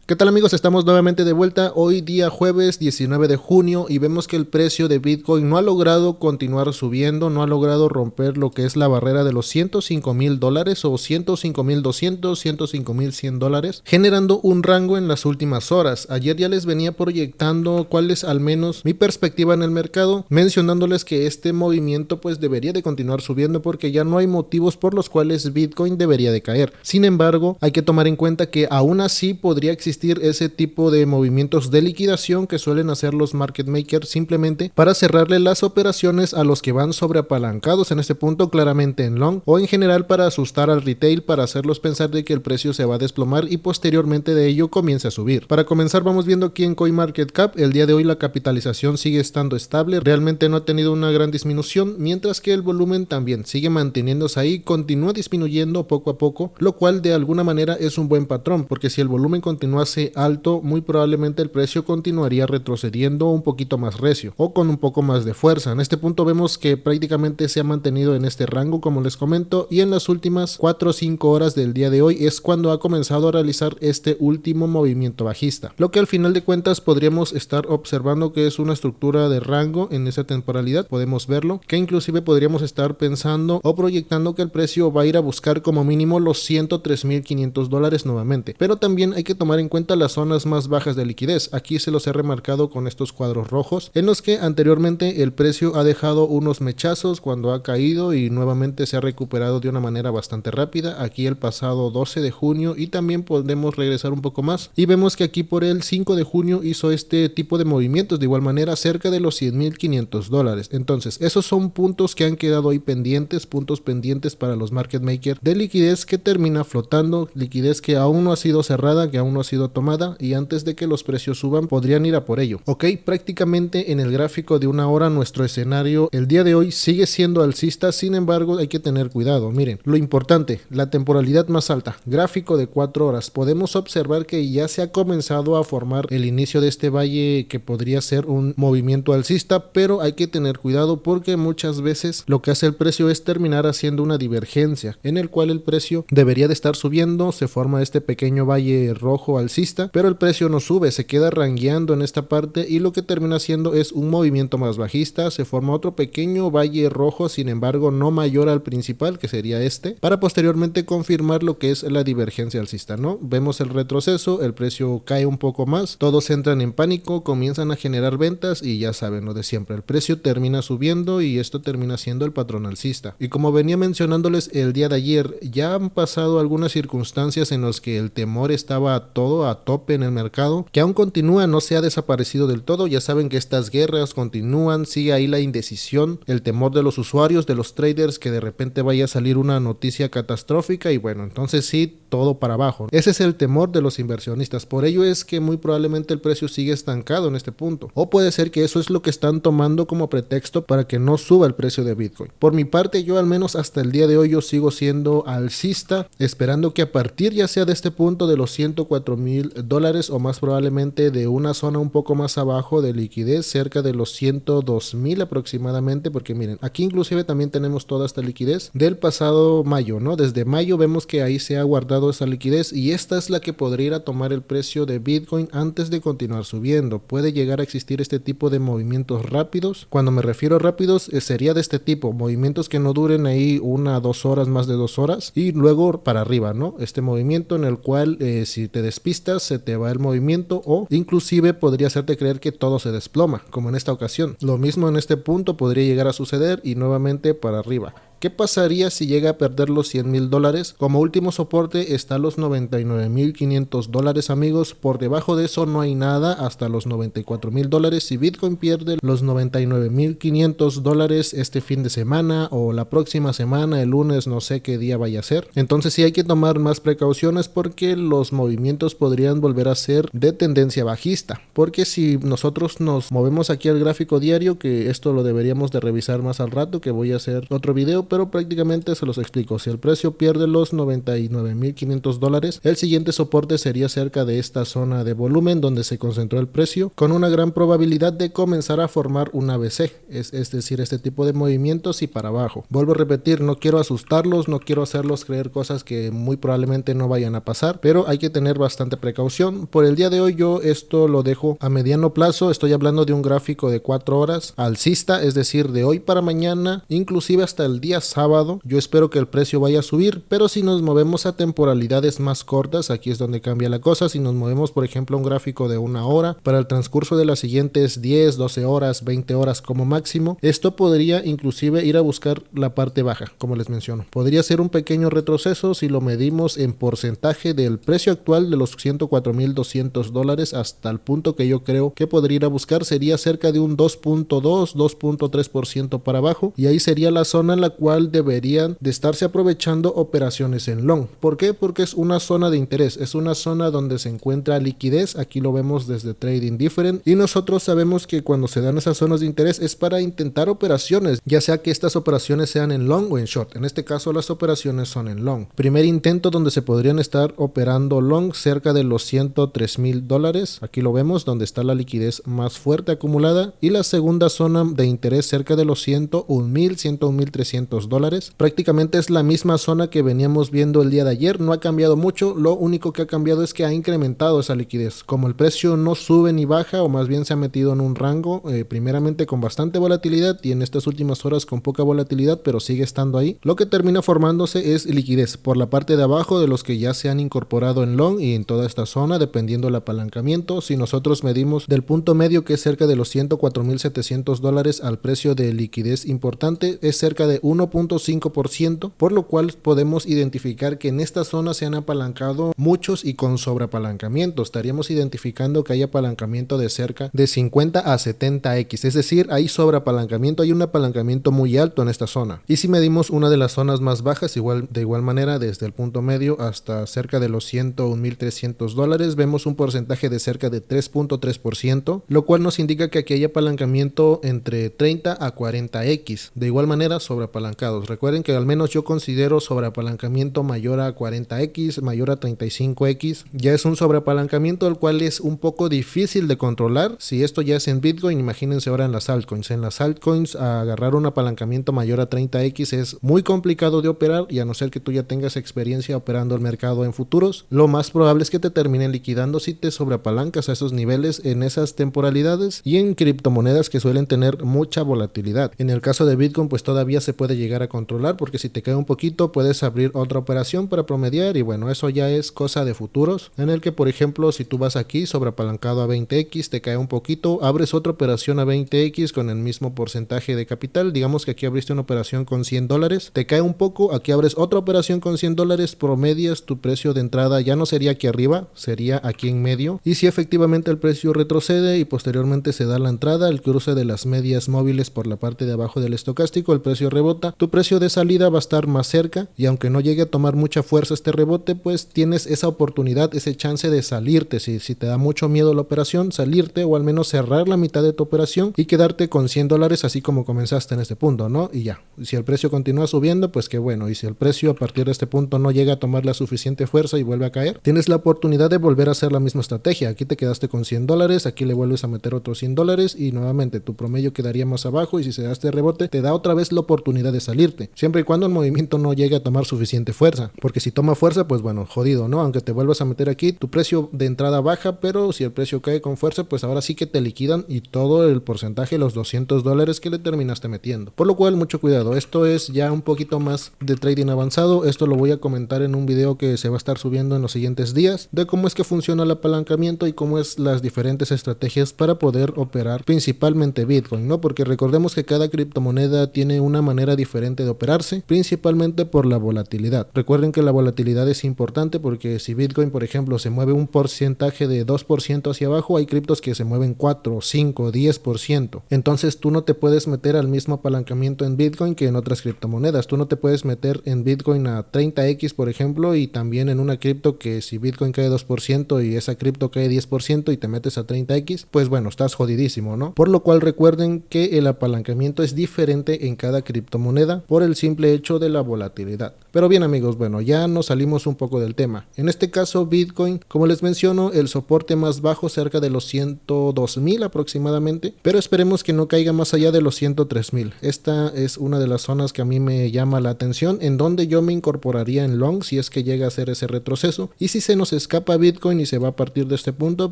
¿Qué tal amigos? Estamos nuevamente de vuelta hoy día jueves 19 de junio y vemos que el precio de Bitcoin no ha logrado continuar subiendo, no ha logrado romper lo que es la barrera de los $105,000 o 105,200, $105,100, generando un rango en las últimas horas. Ayer ya les venía proyectando cuál es al menos mi perspectiva en el mercado, mencionándoles que este movimiento pues debería de continuar subiendo porque ya no hay motivos por los cuales Bitcoin debería de caer. Sin embargo, hay que tomar en cuenta que aún así podría existir ese tipo de movimientos de liquidación que suelen hacer los market makers simplemente para cerrarle las operaciones a los que van sobreapalancados en este punto, claramente en long, o en general para asustar al retail, para hacerlos pensar de que el precio se va a desplomar y posteriormente de ello comience a subir. Para comenzar, vamos viendo aquí en CoinMarketCap. El día de hoy la capitalización sigue estando estable, realmente no ha tenido una gran disminución, mientras que el volumen también sigue manteniéndose ahí, continúa disminuyendo poco a poco, lo cual de alguna manera es un buen patrón, porque si el volumen continúa alto, muy probablemente el precio continuaría retrocediendo un poquito más recio o con un poco más de fuerza. En este punto vemos que prácticamente se ha mantenido en este rango, como les comento, y en las últimas 4 o 5 horas del día de hoy es cuando ha comenzado a realizar este último movimiento bajista, lo que al final de cuentas podríamos estar observando que es una estructura de rango en esa temporalidad. Podemos verlo, que inclusive podríamos estar pensando o proyectando que el precio va a ir a buscar como mínimo los $103,500 nuevamente, pero también hay que tomar en cuenta las zonas más bajas de liquidez. Aquí se los he remarcado con estos cuadros rojos en los que anteriormente el precio ha dejado unos mechazos cuando ha caído y nuevamente se ha recuperado de una manera bastante rápida. Aquí el pasado 12 de junio y también podemos regresar un poco más y vemos que aquí por el 5 de junio hizo este tipo de movimientos de igual manera cerca de los $100,500. Entonces esos son puntos que han quedado ahí pendientes, puntos pendientes para los market makers de liquidez que termina flotando, liquidez que aún no ha sido cerrada, que aún no ha sido tomada y antes de que los precios suban podrían ir a por ello. Ok, prácticamente en el gráfico de una hora nuestro escenario el día de hoy sigue siendo alcista, sin embargo hay que tener cuidado. Miren, lo importante, la temporalidad más alta, gráfico de 4 horas, podemos observar que ya se ha comenzado a formar el inicio de este valle que podría ser un movimiento alcista, pero hay que tener cuidado porque muchas veces lo que hace el precio es terminar haciendo una divergencia en el cual el precio debería de estar subiendo, se forma este pequeño valle rojo alcista, pero el precio no sube, se queda rangueando en esta parte y lo que termina haciendo es un movimiento más bajista, se forma otro pequeño valle rojo, sin embargo no mayor al principal que sería este, para posteriormente confirmar lo que es la divergencia alcista, ¿no? Vemos el retroceso, el precio cae un poco más, todos entran en pánico, comienzan a generar ventas y ya saben lo de siempre, el precio termina subiendo y esto termina siendo el patrón alcista. Y como venía mencionándoles el día de ayer, ya han pasado algunas circunstancias en las que el temor estaba todo a tope en el mercado, que aún continúa, no se ha desaparecido del todo. Ya saben que estas guerras continúan, sigue ahí la indecisión, el temor de los usuarios, de los traders, que de repente vaya a salir una noticia catastrófica y bueno, entonces sí, todo para abajo. Ese es el temor de los inversionistas, por ello es que muy probablemente el precio sigue estancado en este punto, o puede ser que eso es lo que están tomando como pretexto para que no suba el precio de Bitcoin. Por mi parte, yo al menos hasta el día de hoy yo sigo siendo alcista, esperando que a partir ya sea de este punto de los $104,000 o más probablemente de una zona un poco más abajo de liquidez, cerca de los 102,000 aproximadamente, porque miren, aquí inclusive también tenemos toda esta liquidez del pasado mayo, ¿no? Desde mayo vemos que ahí se ha guardado esa liquidez y esta es la que podría ir a tomar el precio de Bitcoin antes de continuar subiendo. Puede llegar a existir este tipo de movimientos rápidos. Cuando me refiero a rápidos, sería de este tipo, movimientos que no duren ahí 1 a 2 horas, más de 2 horas y luego para arriba, ¿no? Este movimiento en el cual si te despistas se te va el movimiento o inclusive podría hacerte creer que todo se desploma, como en esta ocasión. Lo mismo en este punto podría llegar a suceder y nuevamente para arriba. ¿Qué pasaría si llega a perder los $100,000? Como último soporte está los $99,500 amigos, por debajo de eso no hay nada hasta los $94,000. Si Bitcoin pierde los $99,500 este fin de semana o la próxima semana, el lunes, no sé qué día vaya a ser, entonces sí hay que tomar más precauciones porque los movimientos podrían volver a ser de tendencia bajista, porque si nosotros nos movemos aquí al gráfico diario, que esto lo deberíamos de revisar más al rato, que voy a hacer otro video, pero prácticamente se los explico. Si el precio pierde los $99,500, el siguiente soporte sería cerca de esta zona de volumen donde se concentró el precio, con una gran probabilidad de comenzar a formar una VC, es decir, este tipo de movimientos y para abajo. Vuelvo a repetir, no quiero asustarlos, no quiero hacerlos creer cosas que muy probablemente no vayan a pasar, pero hay que tener bastante precaución. Por el día de hoy yo esto lo dejo a mediano plazo, estoy hablando de un gráfico de 4 horas alcista, es decir, de hoy para mañana, inclusive hasta el día sábado. Yo espero que el precio vaya a subir, pero si nos movemos a temporalidades más cortas, aquí es donde cambia la cosa. Si nos movemos, por ejemplo, a un gráfico de 1 hora, para el transcurso de las siguientes 10, 12 horas, 20 horas como máximo, esto podría inclusive ir a buscar la parte baja, como les menciono. Podría ser un pequeño retroceso si lo medimos en porcentaje del precio actual de los $104,200 hasta el punto que yo creo que podría ir a buscar sería cerca de un 2.2, 2.3% para abajo, y ahí sería la zona en la cual deberían de estarse aprovechando operaciones en long. ¿Por qué? Porque es una zona de interés, es una zona donde se encuentra liquidez. Aquí lo vemos desde Trading Different y nosotros sabemos que cuando se dan esas zonas de interés es para intentar operaciones, ya sea que estas operaciones sean en long o en short. En este caso las operaciones son en long. Primer intento donde se podrían estar operando long cerca de los $103,000, aquí lo vemos donde está la liquidez más fuerte acumulada, y la segunda zona de interés cerca de los $101,300. Prácticamente es la misma zona que veníamos viendo el día de ayer, no ha cambiado mucho, lo único que ha cambiado es que ha incrementado esa liquidez. Como el precio no sube ni baja, o más bien se ha metido en un rango primeramente con bastante volatilidad y en estas últimas horas con poca volatilidad, pero sigue estando ahí, lo que termina formándose es liquidez por la parte de abajo de los que ya se han incorporado en long y en toda esta zona dependiendo del apalancamiento. Si nosotros medimos del punto medio, que es cerca de los $104,700 al precio de liquidez importante, es cerca de 1.5%, por lo cual podemos identificar que en esta zona se han apalancado muchos y con sobreapalancamiento. Estaríamos identificando que hay apalancamiento de cerca de 50 a 70x, es decir, hay sobreapalancamiento, hay un apalancamiento muy alto en esta zona. Y si medimos una de las zonas más bajas, de igual manera desde el punto medio hasta cerca de los $101,300, vemos un porcentaje de cerca de 3.3%, lo cual nos indica que aquí hay apalancamiento entre 30 a 40x. De igual manera sobreapalancados. Recuerden que al menos yo considero sobreapalancamiento mayor a 40x, mayor a 35x. Ya es un sobreapalancamiento el cual es un poco difícil de controlar. Si esto ya es en Bitcoin, imagínense ahora en las altcoins. En las altcoins agarrar un apalancamiento mayor a 30x es muy complicado de operar, y a no ser que tú ya tengas experiencia operando el mercado en futuros, lo más probable es que te terminen liquidando si te sobreapalancas a esos niveles en esas temporalidades y en criptomonedas que suelen tener mucha volatilidad. En el caso de Bitcoin pues todavía se puede llegar a controlar, porque si te cae un poquito puedes abrir otra operación para promediar, y bueno, eso ya es cosa de futuros, en el que por ejemplo si tú vas aquí sobreapalancado a 20x, te cae un poquito, abres otra operación a 20x con el mismo porcentaje de capital. Digamos que aquí abriste una operación con $100, te cae un poco, aquí abres otra operación con $100, promedias, tu precio de entrada ya no sería aquí arriba, sería aquí en medio, y si efectivamente el precio retrocede y posteriormente se da la entrada, el cruce de las medias móviles por la parte de abajo del estocástico, el precio rebota, tu precio de salida va a estar más cerca, y aunque no llegue a tomar mucha fuerza este rebote, pues tienes esa oportunidad, ese chance de salirte. Si te da mucho miedo la operación, salirte o al menos cerrar la mitad de tu operación y quedarte con $100 así como comenzaste en este punto, ¿no? Y ya, si el precio continúa subiendo, pues qué bueno, y si el precio a partir de este punto no llega a tomar la suficiente fuerza y vuelve a caer, tienes la oportunidad de volver a hacer la misma estrategia. Aquí te quedaste con $100, aquí le vuelves a meter otros $100 y nuevamente tu promedio quedaría más abajo, y si se da este rebote te da otra vez la oportunidad de salirte, siempre y cuando el movimiento no llegue a tomar suficiente fuerza, porque si toma fuerza pues bueno, jodido, ¿no? Aunque te vuelvas a meter aquí, tu precio de entrada baja, pero si el precio cae con fuerza, pues ahora sí que te liquidan y todo el porcentaje, los $200 que le terminaste metiendo. Por lo cual mucho cuidado, esto es ya un poquito más de trading avanzado. Esto lo voy a comentar en un video que se va a estar subiendo en los siguientes días, de cómo es que funciona el apalancamiento y cómo es las diferentes estrategias para poder operar principalmente Bitcoin, ¿no? Porque recordemos que cada criptomoneda tiene una manera diferente de operarse, principalmente por la volatilidad. Recuerden que la volatilidad es importante, porque si Bitcoin por ejemplo se mueve un porcentaje de 2% hacia abajo, hay criptos que se mueven 4, 5, 10%. Entonces tú no te puedes meter al mismo apalancamiento en Bitcoin que en otras criptomonedas. Tú no te puedes meter en Bitcoin a 30x por ejemplo, y también en una cripto que si Bitcoin cae 2% y esa cripto cae 10% y te metes a 30x, pues bueno, estás jodidísimo, ¿no? Por lo cual recuerden que el apalancamiento es diferente en cada criptomoneda. moneda por el simple hecho de la volatilidad. Pero bien amigos, bueno, ya nos salimos un poco del tema. En este caso Bitcoin, como les menciono, el soporte más bajo cerca de los 102.000 aproximadamente, pero esperemos que no caiga más allá de los 103.000. Esta es una de las zonas que a mí me llama la atención, en donde yo me incorporaría en long si es que llega a hacer ese retroceso, y si se nos escapa Bitcoin y se va a partir de este punto,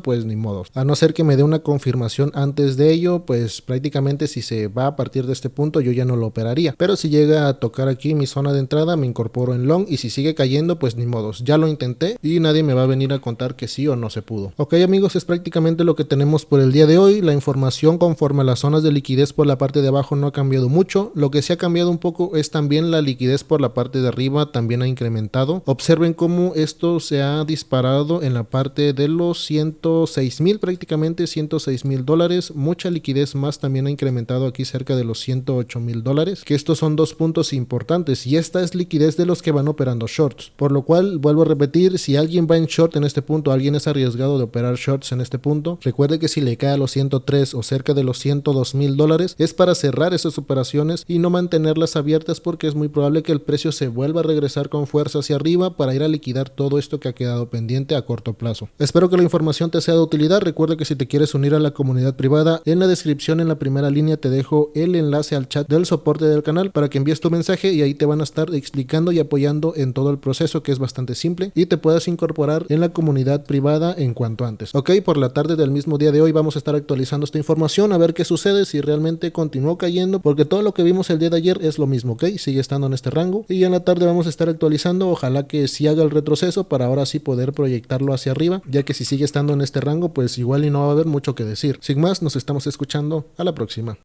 pues ni modo. A no ser que me dé una confirmación antes de ello, pues prácticamente si se va a partir de este punto yo ya no lo operaría, pero si llega a tocar aquí mi zona de entrada me incorporo en long, y si sigue cayendo pues ni modos, ya lo intenté y nadie me va a venir a contar que sí o no se pudo. Ok amigos, es prácticamente lo que tenemos por el día de hoy. La información conforme a las zonas de liquidez por la parte de abajo no ha cambiado mucho. Lo que sí ha cambiado un poco es también la liquidez por la parte de arriba, también ha incrementado. Observen cómo esto se ha disparado en la parte de los 106.000, prácticamente 106.000 dólares. Mucha liquidez más también ha incrementado aquí cerca de los 108.000 dólares, que estos son dos puntos importantes, y esta es liquidez de los que van operando shorts, por lo cual vuelvo a repetir, si alguien va en short en este punto, alguien es arriesgado de operar shorts en este punto, recuerde que si le cae a los 103 o cerca de los 102.000 dólares es para cerrar esas operaciones y no mantenerlas abiertas, porque es muy probable que el precio se vuelva a regresar con fuerza hacia arriba para ir a liquidar todo esto que ha quedado pendiente a corto plazo. Espero que la información te sea de utilidad. Recuerda que si te quieres unir a la comunidad privada, en la descripción en la primera línea te dejo el enlace al chat del soporte del canal para que envíes tu mensaje, y ahí te van a estar explicando y apoyando en todo el proceso, que es bastante simple, y te puedas incorporar en la comunidad privada en cuanto antes. Ok, por la tarde del mismo día de hoy vamos a estar actualizando esta información, a ver qué sucede, si realmente continuó cayendo, porque todo lo que vimos el día de ayer es lo mismo, ok, sigue estando en este rango, y en la tarde vamos a estar actualizando, ojalá que sí haga el retroceso para ahora sí poder proyectarlo hacia arriba, ya que si sigue estando en este rango pues igual y no va a haber mucho que decir. Sin más, nos estamos escuchando, a la próxima.